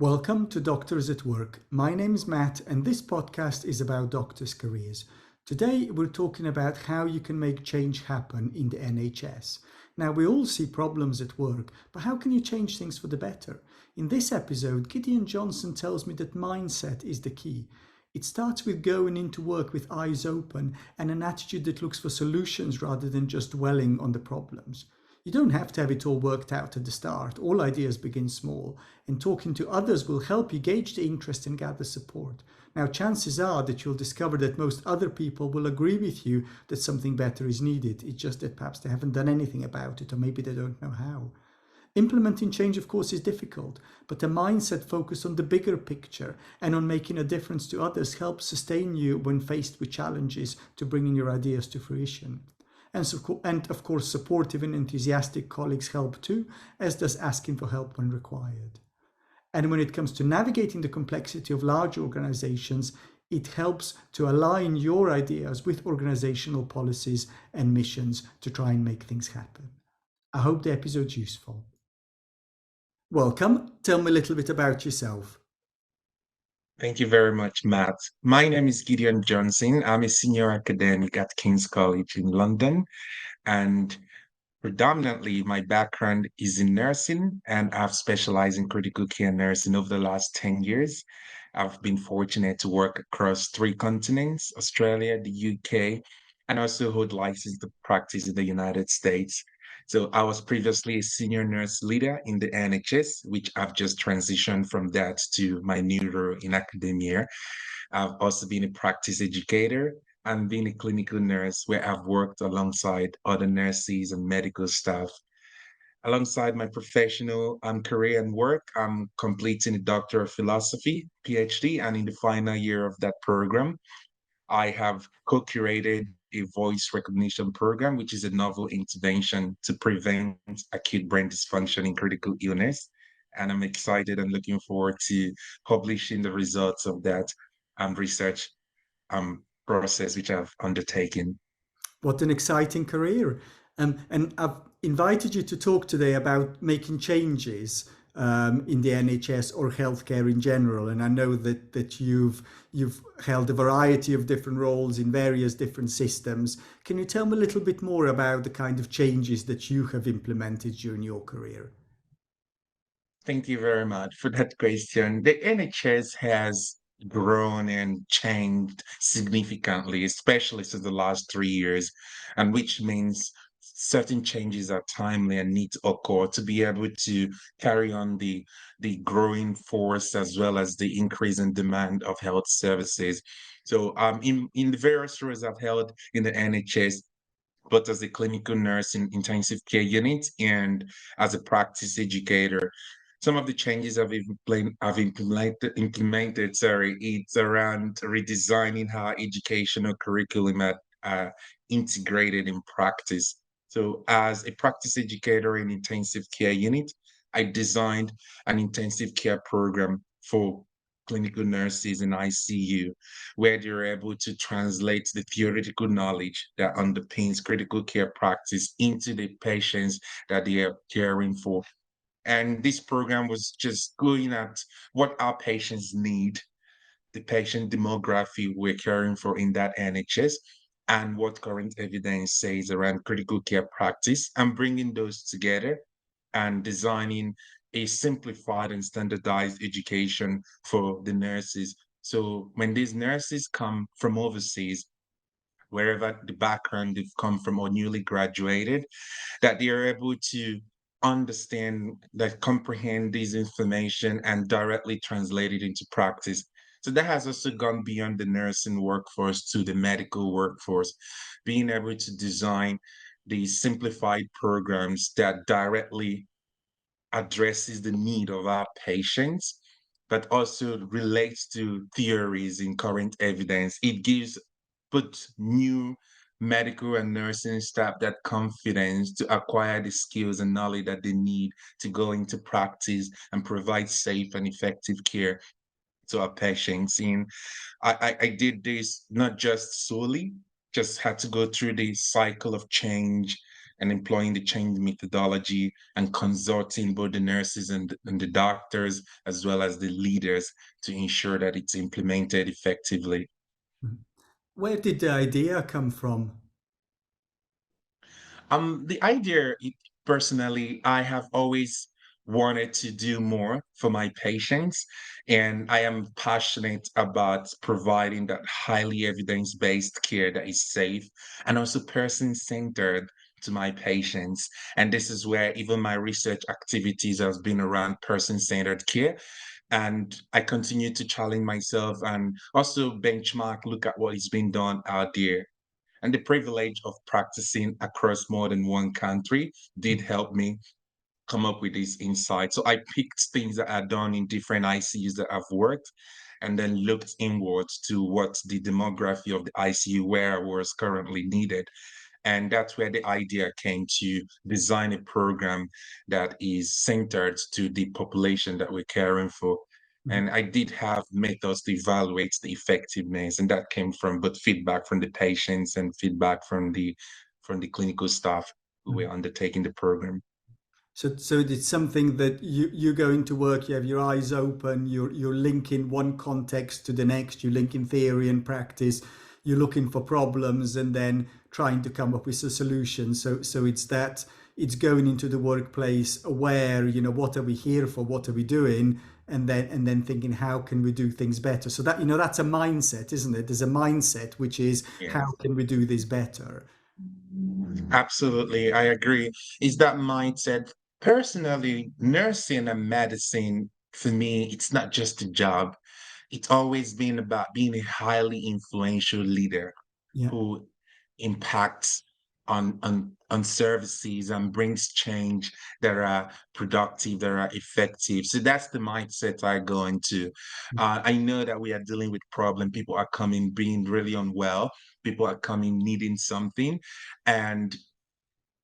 Welcome to Doctors at Work. My name is Matt, and this podcast is about doctors' careers. Today, we're talking about how you can make change happen in the NHS. Now, we all see problems at work, but how can you change things for the better? In this episode, Gideon Johnson tells me that mindset is the key. It starts with going into work with eyes open and an attitude that looks for solutions rather than just dwelling on the problems. You don't have to have it all worked out at the start. All ideas begin small, and talking to others will help you gauge the interest and gather support. Now, chances are that you'll discover that most other people will agree with you that something better is needed. It's just that perhaps they haven't done anything about it, or maybe they don't know how. Implementing change, of course, is difficult, but a mindset focused on the bigger picture and on making a difference to others helps sustain you when faced with challenges to bringing your ideas to fruition. And of course, supportive and enthusiastic colleagues help too, as does asking for help when required. And when it comes to navigating the complexity of large organizations, it helps to align your ideas with organizational policies and missions to try and make things happen. I hope the episode's useful. Welcome. Tell me a little bit about yourself. Thank you very much, Matt. My name is Gideon Johnson. I'm a senior academic at King's College in London, and predominantly my background is in nursing, and I've specialized in critical care nursing over the last 10 years. I've been fortunate to work across three continents, Australia, the UK, and also hold license to practice in the United States. So I was previously a senior nurse leader in the NHS, which I've just transitioned from that to my new role in academia. I've also been a practice educator and been a clinical nurse where I've worked alongside other nurses and medical staff. Alongside my professional career and work, I'm completing a Doctor of Philosophy, PhD, and in the final year of that program, I have co-curated a voice recognition program, which is a novel intervention to prevent acute brain dysfunction in critical illness. And I'm excited and looking forward to publishing the results of that research process, which I've undertaken. What an exciting career. And I've invited you to talk today about making changes in the NHS or healthcare in general. And I know that you've held a variety of different roles in various different systems. Can you tell me a little bit more about the kind of changes that you have implemented during your career? Thank you very much for that question. The NHS has grown and changed significantly, especially since the last 3 years, and which means certain changes are timely and need to occur to be able to carry on the growing force as well as the increase in demand of health services. So in the various roles I've held in the NHS, both as a clinical nurse in intensive care unit and as a practice educator. Some of the changes I've implemented, sorry, it's around redesigning how educational curriculum are integrated in practice. So as a practice educator in intensive care unit, I designed an intensive care program for clinical nurses in ICU, where they're able to translate the theoretical knowledge that underpins critical care practice into the patients that they are caring for. And this program was just going at what our patients need, the patient demography we're caring for in that NHS, and what current evidence says around critical care practice, and bringing those together and designing a simplified and standardized education for the nurses. So when these nurses come from overseas, wherever the background they've come from or newly graduated, that they are able to understand, that comprehend this information and directly translate it into practice. So that has also gone beyond the nursing workforce to the medical workforce, being able to design these simplified programs that directly addresses the need of our patients, but also relates to theories in current evidence. It gives both new medical and nursing staff that confidence to acquire the skills and knowledge that they need to go into practice and provide safe and effective care to our patients. And I did this not just solely, just had to go through the cycle of change and employing the change methodology and consulting both the nurses and the doctors as well as the leaders to ensure that it's implemented effectively. Mhm. Where did the idea come from? The idea, personally, I have always wanted to do more for my patients, and I am passionate about providing that highly evidence-based care that is safe and also person-centered to my patients. And this is where even my research activities has been around person-centered care. And I continue to challenge myself and also benchmark, look at what is being done out there, and the privilege of practicing across more than one country did help me come up with these insights. So I picked things that are done in different ICUs that I've worked and then looked inwards to what's the demography of the ICU where I was currently needed. And that's where the idea came to design a program that is centered to the population that we're caring for. Mhm. And I did have methods to evaluate the effectiveness, and that came from both feedback from the patients and feedback from the clinical staff who were Mhm. undertaking the program. So it's something that you go into work, you have your eyes open, you're linking one context to the next, you link in theory and practice, you're looking for problems and then trying to come up with a solution. So it's that it's going into the workplace aware, what are we here for, what are we doing, and then thinking how can we do things better. So that that's a mindset, isn't it? There's a mindset which is how Yes. can we do this better? Absolutely, I agree. Is that mindset. Personally, nursing and medicine, for me, it's not just a job. It's always been about being a highly influential leader Yeah. who impacts on services and brings change that are productive, that are effective. So that's the mindset I go into. I know that we are dealing with problem. People are coming being really unwell. People are coming needing something, and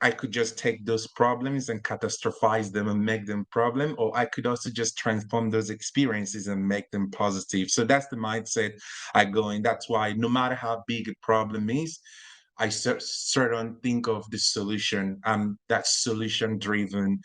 I could just take those problems and catastrophize them and make them problem, or I could also just transform those experiences and make them positive. So that's the mindset I go in. That's why no matter how big a problem is, I certain think of the solution. I'm that solution driven,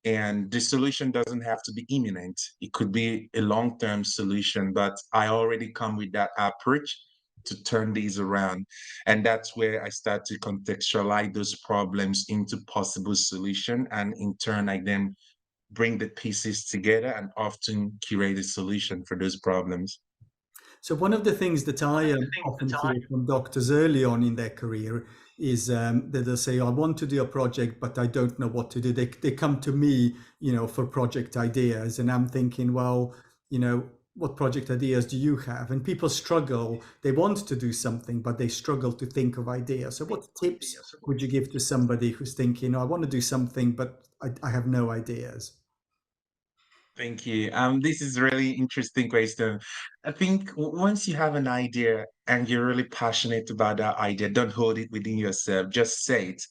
and the solution doesn't have to be imminent. It could be a long-term solution, but I already come with that approach to turn these around. And that's where I start to contextualize those problems into possible solution. And in turn, I then bring the pieces together and often curate a solution for those problems. So one of the things that I often hear from doctors early on in their career is that they'll say, "I want to do a project, but I don't know what to do." They come to me, for project ideas, and I'm thinking, well, what project ideas do you have? And people struggle. They want to do something, but they struggle to think of ideas. So what tips would you give to somebody who's thinking, "I want to do something, but I have no ideas"? Thank you. This is really interesting question. I think once you have an idea and you're really passionate about that idea, don't hold it within yourself. Just say it.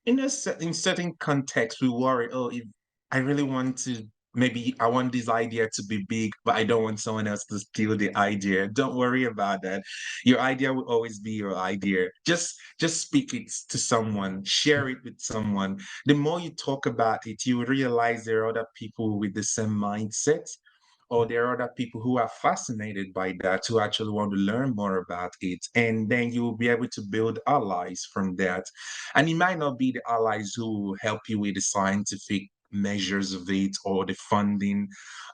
In certain contexts, we worry, oh, if I really want to, maybe I want this idea to be big, but I don't want someone else to steal the idea. Don't worry about that. Your idea will always be your idea. Just speak it to someone, share it with someone. The more you talk about it, you will realize there are other people with the same mindset, or there are other people who are fascinated by that, who actually want to learn more about it. And then you will be able to build allies from that. And it might not be the allies who will help you with the scientific measures of it or the funding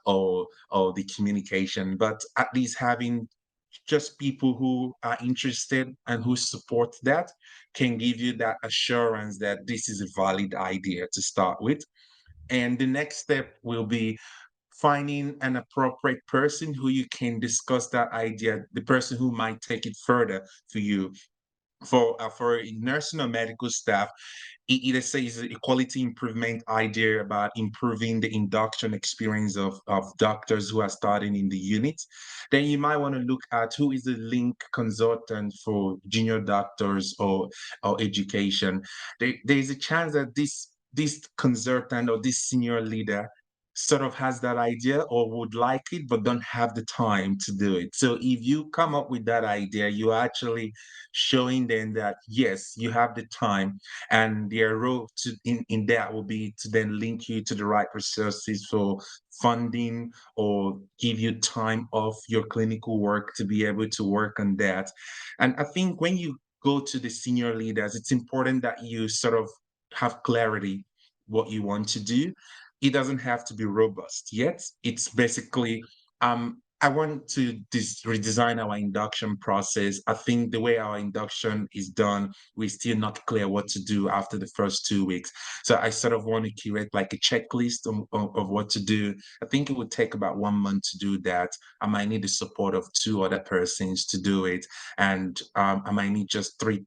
or the communication, but at least having just people who are interested and who support that can give you that assurance that this is a valid idea to start with. And the next step will be finding an appropriate person who you can discuss that idea, the person who might take it further for you. For nursing or medical staff, it says a quality improvement idea about improving the induction experience of doctors who are starting in the unit. Then you might want to look at who is the link consultant for junior doctors or education. There's a chance that this consultant or this senior leader sort of has that idea or would like it but don't have the time to do it. So if you come up with that idea, you're actually showing them that yes, you have the time, and their role in that will be to then link you to the right resources for funding or give you time off your clinical work to be able to work on that. And I think when you go to the senior leaders, it's important that you sort of have clarity what you want to do. It doesn't have to be robust yet. It's basically, I want to redesign our induction process. I think the way our induction is done, we're still not clear what to do after the first 2 weeks. So I sort of want to curate like a checklist of what to do. I think it would take about 1 month to do that. I might need the support of two other persons to do it. And I might need just three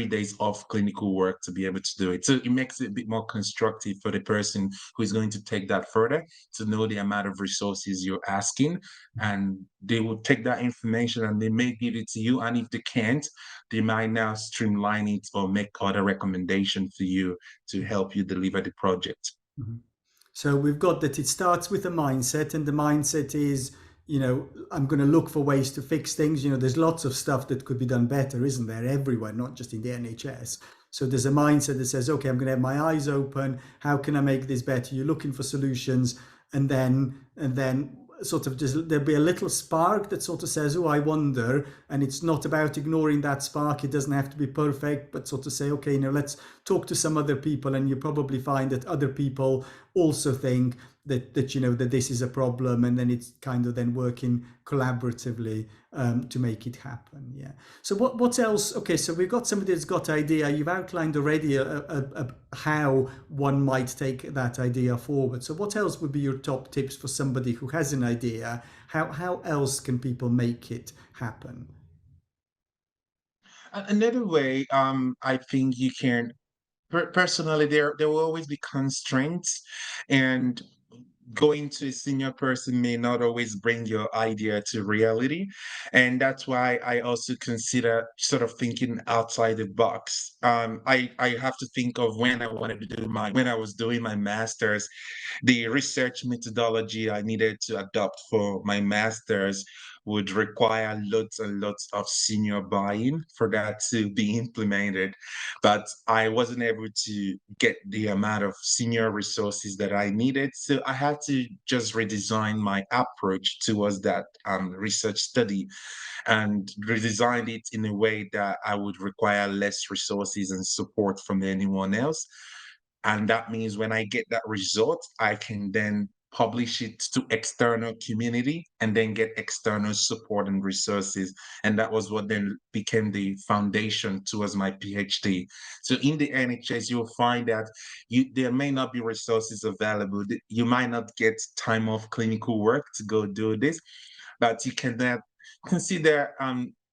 days off clinical work to be able to do it. So it makes it a bit more constructive for the person who is going to take that further, to know the amount of resources you're asking. And they will take that information and they may give it to you. And if they can't, they might now streamline it or make other recommendations for you to help you deliver the project. Mhm. So we've got that it starts with a mindset, and the mindset is, I'm going to look for ways to fix things. There's lots of stuff that could be done better, isn't there? Everywhere, not just in the NHS. So there's a mindset that says, okay, I'm going to have my eyes open. How can I make this better? You're looking for solutions, and then sort of just there'll be a little spark that sort of says, oh, I wonder. And it's not about ignoring that spark. It doesn't have to be perfect, but sort of say, okay, let's talk to some other people. And you probably find that other people also think that that this is a problem, and then it's kind of then working collaboratively to make it happen. Yeah. So what else? Okay, so we've got somebody that's got idea. You've outlined already how one might take that idea forward. So what else would be your top tips for somebody who has an idea? How else can people make it happen? Another way, I think you can personally, there will always be constraints, and going to a senior person may not always bring your idea to reality. And that's why I also consider sort of thinking outside the box. I have to think of when when I was doing my master's, the research methodology I needed to adopt for my master's would require lots and lots of senior buy-in for that to be implemented. But I wasn't able to get the amount of senior resources that I needed. So I had to just redesign my approach towards that research study, and redesigned it in a way that I would require less resources and support from anyone else. And that means when I get that result, I can then publish it to external community and then get external support and resources. And that was what then became the foundation towards my PhD. So in the NHS, you'll find that there may not be resources available. You might not get time off clinical work to go do this, but you can then consider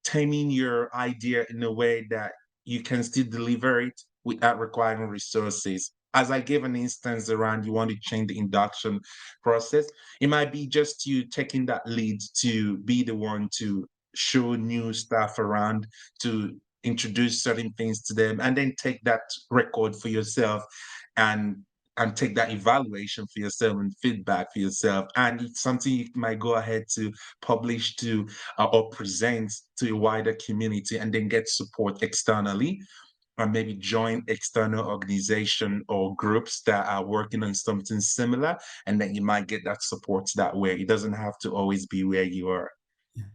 timing your idea in a way that you can still deliver it without requiring resources. As I gave an instance around, you want to change the induction process, it might be just you taking that lead to be the one to show new stuff around, to introduce certain things to them, and then take that record for yourself and take that evaluation for yourself and feedback for yourself. And it's something you might go ahead to publish to or present to a wider community, and then get support externally, or maybe join external organization or groups that are working on something similar, and then you might get that support that way. It doesn't have to always be where you are. Yeah.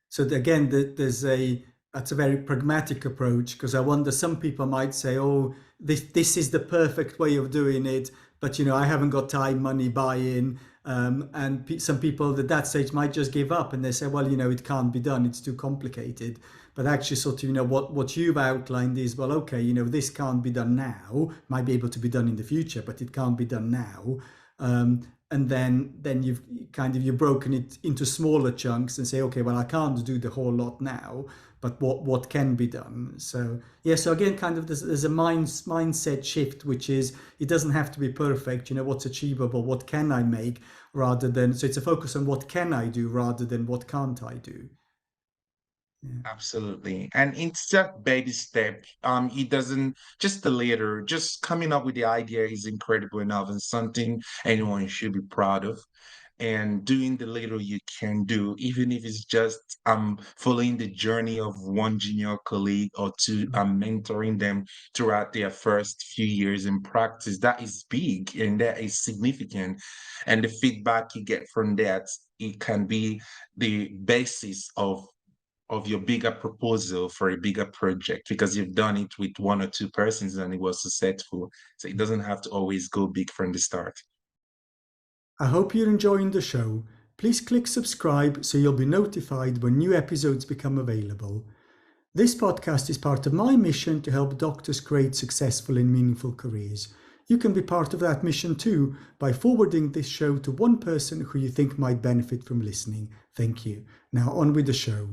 So again, that's a very pragmatic approach, because I wonder, some people might say, "Oh, this is the perfect way of doing it," but I haven't got time, money, buy-in, and some people at that stage might just give up, and they say, "Well, it can't be done; it's too complicated." But actually, sort of, what you've outlined is, well, okay, this can't be done now; might be able to be done in the future, but it can't be done now. And then you've broken it into smaller chunks and say, okay, well, I can't do the whole lot now, but what can be done? So yeah, so again, kind of there's a mindset shift, which is, it doesn't have to be perfect. What's achievable, what can I make, rather than, so it's a focus on what can I do rather than what can't I do. Yeah. Absolutely. And it's just baby step. It doesn't just the leader, just coming up with the idea is incredible enough and something anyone should be proud of. And doing the little you can do, even if it's just following the journey of one junior colleague or two, mentoring them throughout their first few years in practice, that is big and that is significant. And the feedback you get from that, it can be the basis of your bigger proposal for a bigger project because you've done it with one or two persons and it was successful. So it doesn't have to always go big from the start. I hope you're enjoying the show. Please click subscribe so you'll be notified when new episodes become available. This podcast is part of my mission to help doctors create successful and meaningful careers. You can be part of that mission too by forwarding this show to one person who you think might benefit from listening. Thank you. Now, on with the show.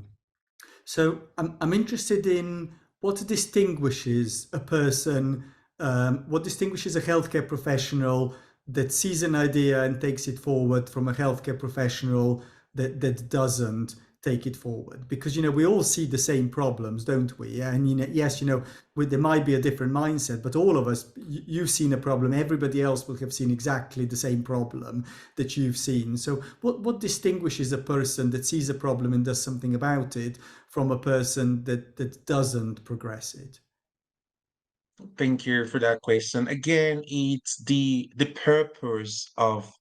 So, I'm interested in what distinguishes a person, what distinguishes a healthcare professional that sees an idea and takes it forward from a healthcare professional that doesn't take it forward, because we all see the same problems, don't we? And yes, there might be a different mindset, but all of us, you've seen a problem, everybody else will have seen exactly the same problem that you've seen. So what distinguishes a person that sees a problem and does something about it from a person that doesn't progress it? Thank you for that question. Again, it's the purpose of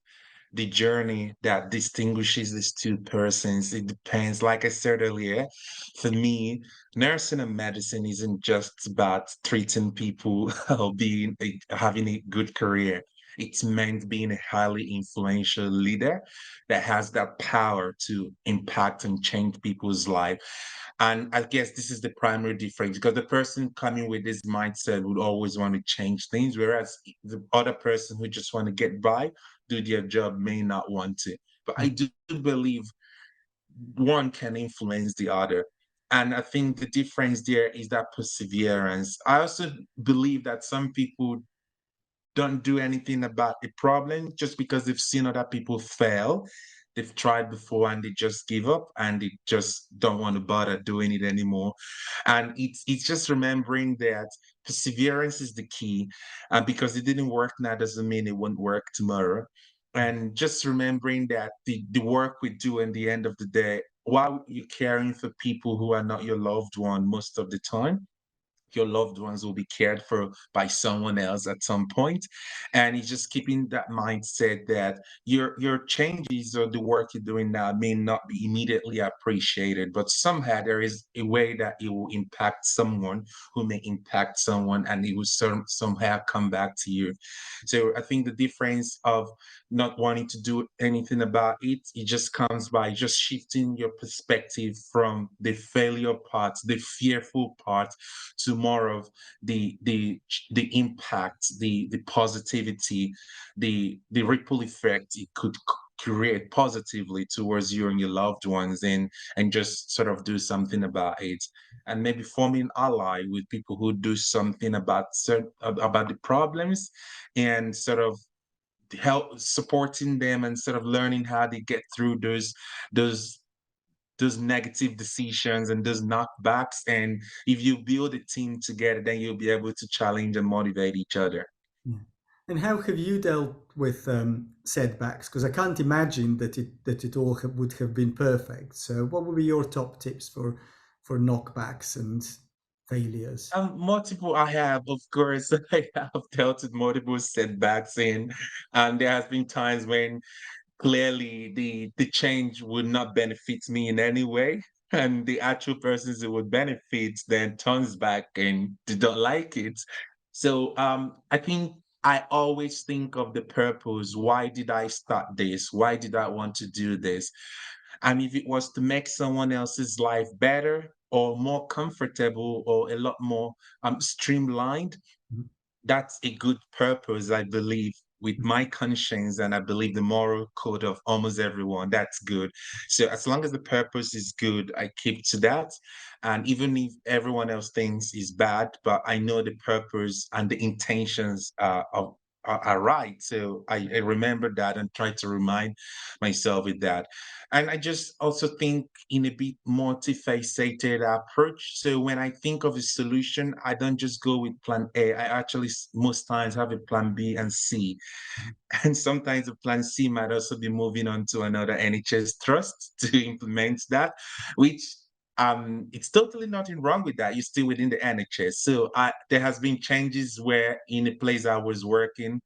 the journey that distinguishes these two persons. It depends. Like I said earlier, for me, nursing and medicine isn't just about treating people or having a good career. It's meant being a highly influential leader that has that power to impact and change people's life. And I guess this is the primary difference because the person coming with this mindset would always want to change things, whereas the other person who just want to get by, do their job, may not want to. But I do believe one can influence the other. And I think the difference there is that perseverance. I also believe that some people don't do anything about the problem just because they've seen other people fail. They've tried before and they just give up and they just don't want to bother doing it anymore. And it's just remembering that perseverance is the key. And because it didn't work now doesn't mean it won't work tomorrow. And just remembering that the work we do in the end of the day, while you're caring for people who are not your loved one most of the time, your loved ones will be cared for by someone else at some point. And it's just keeping that mindset that your changes or the work you're doing now may not be immediately appreciated, but somehow there is a way that it will impact someone who may impact someone and it will somehow come back to you. So I think the difference of not wanting to do anything about it, it just comes by just shifting your perspective from the failure part, the fearful part, to more of the impact, the positivity, the ripple effect it could create positively towards you and your loved ones, and just sort of do something about it, and maybe forming ally with people who do something about the problems, and sort of help supporting them and sort of learning how to get through those those negative decisions and those knockbacks. And if you build a team together, then you'll be able to challenge and motivate each other. Yeah. And how have you dealt with setbacks? Because I can't imagine that it all would have been perfect. So, what would be your top tips for knockbacks and failures? Multiple, I have, of course, I have dealt with multiple setbacks, and there has been times when clearly the change would not benefit me in any way, and the actual persons it would benefit then turns back and they don't like it. So I think I always think of the purpose. Why did I start this? Why did I want to do this? And if it was to make someone else's life better or more comfortable or a lot more streamlined, Mhm. that's a good purpose, I believe, with my conscience, and I believe the moral code of almost everyone. That's good. So as long as the purpose is good, I keep to that. And even if everyone else thinks is bad, but I know the purpose and the intentions are right. So I remember that and try to remind myself with that. And I just also think in a bit multifaceted approach. So when I think of a solution, I don't just go with plan A. I actually most times have a plan B and C. And sometimes the plan C might also be moving on to another NHS trust to implement that, which it's totally nothing wrong with that. You're still within the NHS. So there has been changes where in the place I was working,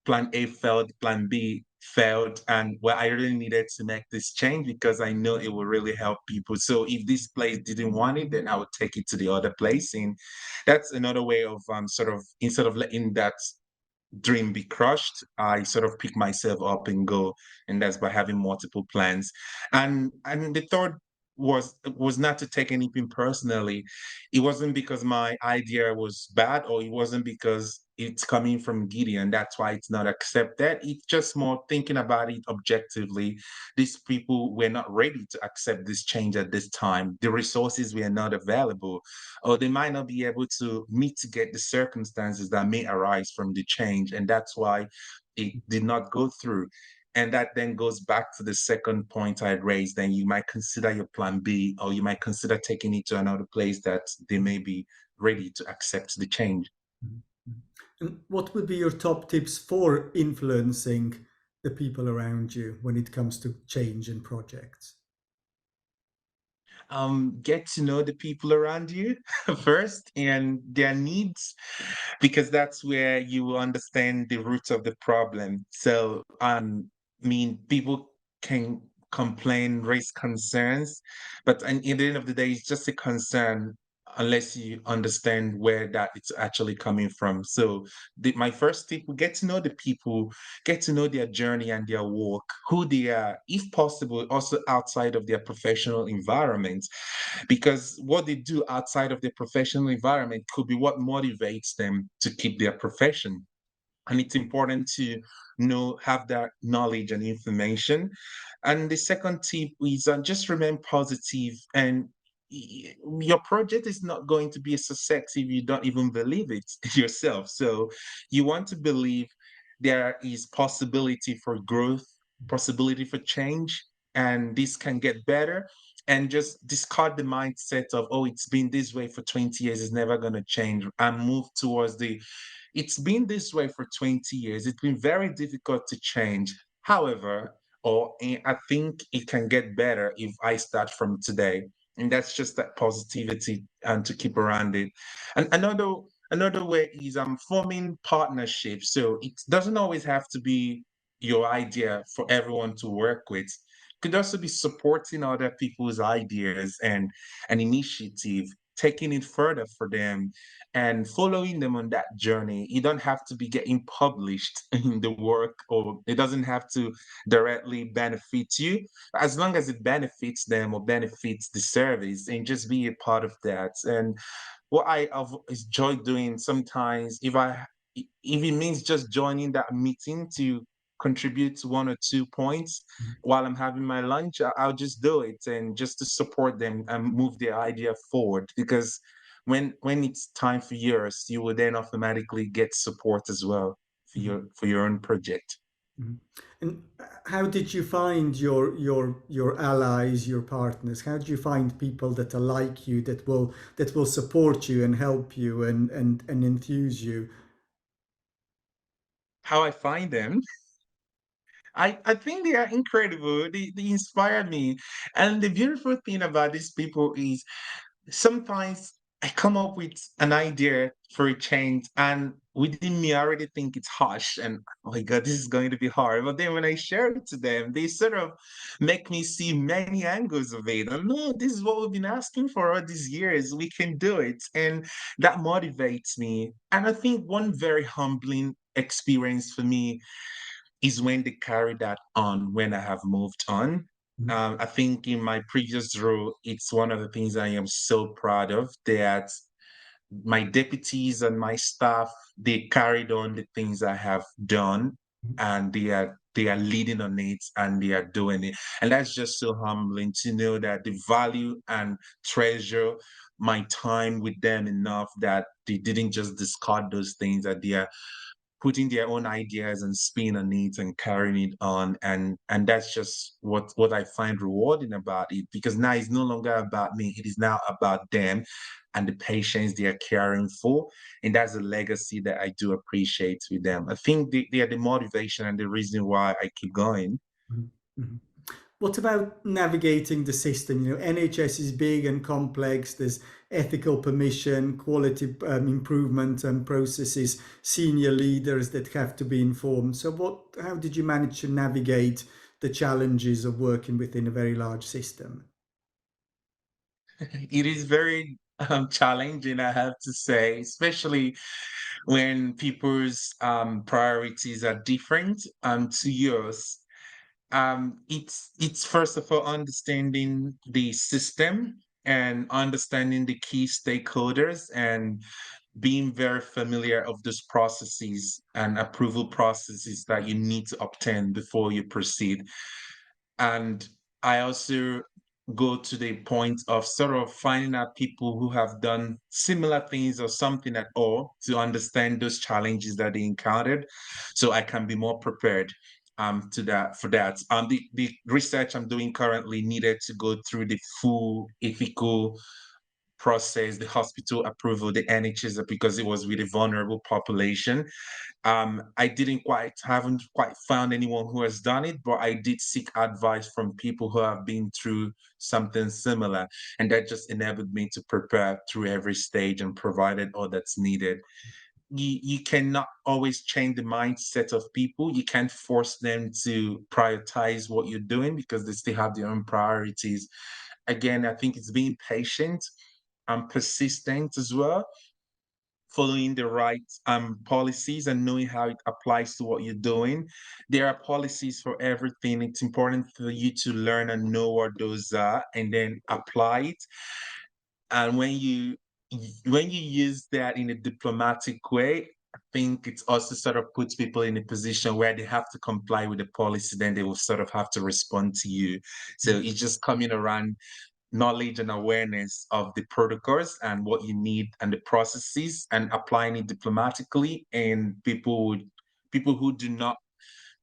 plan A failed, plan B failed, and where I really needed to make this change because I know it will really help people. So if this place didn't want it, then I would take it to the other place. And that's another way of sort of instead of letting that dream be crushed, I sort of pick myself up and go, and that's by having multiple plans. And the third was not to take anything personally. It wasn't because my idea was bad, or it wasn't because it's coming from Gideon. That's why it's not accepted. It's just more thinking about it objectively. These people were not ready to accept this change at this time. The resources were not available, or they might not be able to mitigate the circumstances that may arise from the change. And that's why it did not go through. And that then goes back to the second point I raised. Then you might consider your plan B, or you might consider taking it to another place that they may be ready to accept the change. Mhm. And what would be your top tips for influencing the people around you when it comes to change and projects? Get to know the people around you first and their needs, because that's where you will understand the root of the problem. So, I mean, people can complain, raise concerns, but in the end of the day, it's just a concern unless you understand where that it's actually coming from. So, my first tip: will get to know the people, get to know their journey and their work, who they are, if possible, also outside of their professional environment, because what they do outside of their professional environment could be what motivates them to keep their profession. And it's important to have that knowledge and information. And the second tip is just remain positive, and your project is not going to be a success if you don't even believe it yourself. So you want to believe there is possibility for growth, possibility for change, and this can get better. And just discard the mindset of, oh, it's been this way for 20 years, it's never going to change, and move towards the, it's been this way for 20 years. It's been very difficult to change. However, I think it can get better if I start from today. And that's just that positivity and to keep around it. And another way is forming partnerships. So it doesn't always have to be your idea for everyone to work with. It could also be supporting other people's ideas and initiative, taking it further for them and following them on that journey. You don't have to be getting published in the work, or it doesn't have to directly benefit you. As long as it benefits them or benefits the service, and just be a part of that. And what I have enjoyed doing sometimes, if it means just joining that meeting to contribute to 1 or 2 points while I'm having my lunch, I'll just do it, and just to support them and move their idea forward. Because when it's time for yours, you will then automatically get support as well for Mhm. your own project. Mhm. And how did you find your allies, your partners? How did you find people that are like you, that will support you and help you and enthuse you? How I find them, I think they are incredible. They inspire me. And the beautiful thing about these people is sometimes I come up with an idea for a change, and within me, I already think it's harsh and, oh my God, this is going to be hard. But then when I share it to them, they sort of make me see many angles of it. And no, this is what we've been asking for all these years. We can do it. And that motivates me. And I think one very humbling experience for me is when they carry that on when I have moved on. Mhm. I think in my previous role, it's one of the things I am so proud of, that my deputies and my staff, they carried on the things I have done, and they are leading on it, and they are doing it. And that's just so humbling to know that they value and treasure my time with them enough that they didn't just discard those things, that they are putting their own ideas and spin on it and carrying it on. And that's just what I find rewarding about it, because now it's no longer about me, it is now about them and the patients they are caring for. And that's a legacy that I do appreciate with them. I think they are the motivation and the reason why I keep going. Mhm, mhm. What about navigating the system? You know, NHS is big and complex. There's ethical permission, quality improvement and processes, senior leaders that have to be informed. So how did you manage to navigate the challenges of working within a very large system? It is very challenging, I have to say, especially when people's priorities are different to yours. It's first of all understanding the system and understanding the key stakeholders and being very familiar of those processes and approval processes that you need to obtain before you proceed. And I also go to the point of sort of finding out people who have done similar things or something at all to understand those challenges that they encountered, so I can be more prepared to that for that. The research I'm doing currently needed to go through the full ethical process, the hospital approval, the NHS, because it was with a vulnerable population. I haven't quite found anyone who has done it, but I did seek advice from people who have been through something similar. And that just enabled me to prepare through every stage and provided all that's needed. You cannot always change the mindset of people. You can't force them to prioritize what you're doing because they still have their own priorities. Again, I think it's being patient and persistent as well, following the right policies and knowing how it applies to what you're doing. There are policies for everything. It's important for you to learn and know what those are and then apply it. And when you use that in a diplomatic way, I think it also sort of puts people in a position where they have to comply with the policy, then they will sort of have to respond to you. So it's just coming around knowledge and awareness of the protocols and what you need and the processes and applying it diplomatically. And people who do not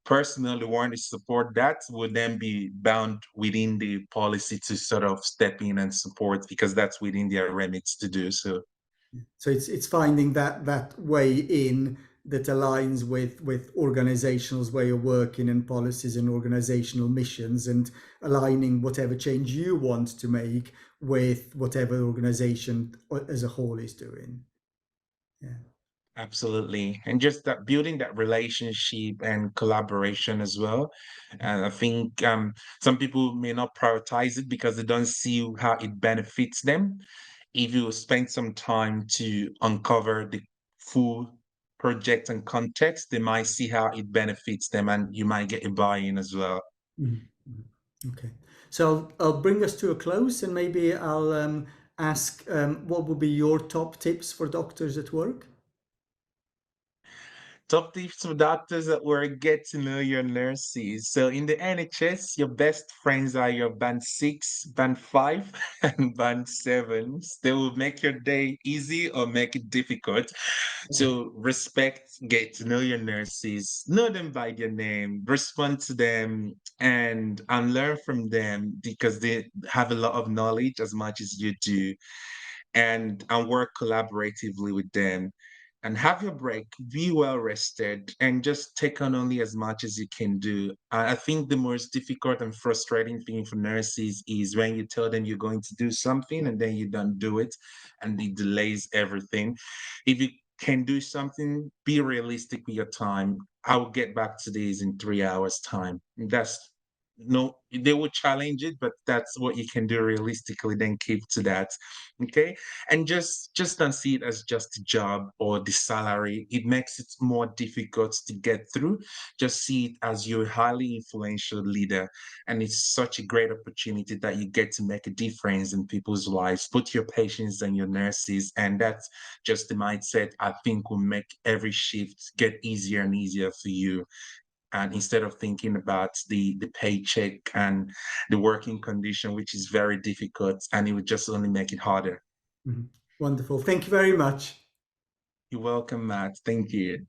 personally want to support that would then be bound within the policy to sort of step in and support, because that's within their remits to do so. So it's finding that way in that aligns with organizational's way of working and policies and organizational missions, and aligning whatever change you want to make with whatever organization as a whole is doing. Yeah. Absolutely. And just that building that relationship and collaboration as well. And I think some people may not prioritize it because they don't see how it benefits them. If you spend some time to uncover the full project and context, they might see how it benefits them and you might get a buy-in as well. Mhm, mhm. Okay. So I'll bring us to a close, and maybe I'll ask what would be your top tips for doctors at work? Top tips for doctors at work: get to know your nurses. So in the NHS, your best friends are your band six, band five, and band sevens. They will make your day easy or make it difficult. So respect, get to know your nurses, know them by their name, respond to them and learn from them because they have a lot of knowledge as much as you do, and work collaboratively with them, and have your break, be well rested, and just take on only as much as you can do. I think the most difficult and frustrating thing for nurses is when you tell them you're going to do something and then you don't do it, and it delays everything. If you can do something, be realistic with your time. I will get back to this in 3 hours time. That's no, they will challenge it, but that's what you can do realistically, then keep to that. Okay. And just don't see it as just a job or the salary. It makes it more difficult to get through. Just see it as you're a highly influential leader, and it's such a great opportunity that you get to make a difference in people's lives, put your patients and your nurses, and that's just the mindset I think will make every shift get easier and easier for you. And instead of thinking about the paycheck and the working condition, which is very difficult, and it would just only make it harder. Mhm. Wonderful. Thank you very much. You're welcome, Matt. Thank you.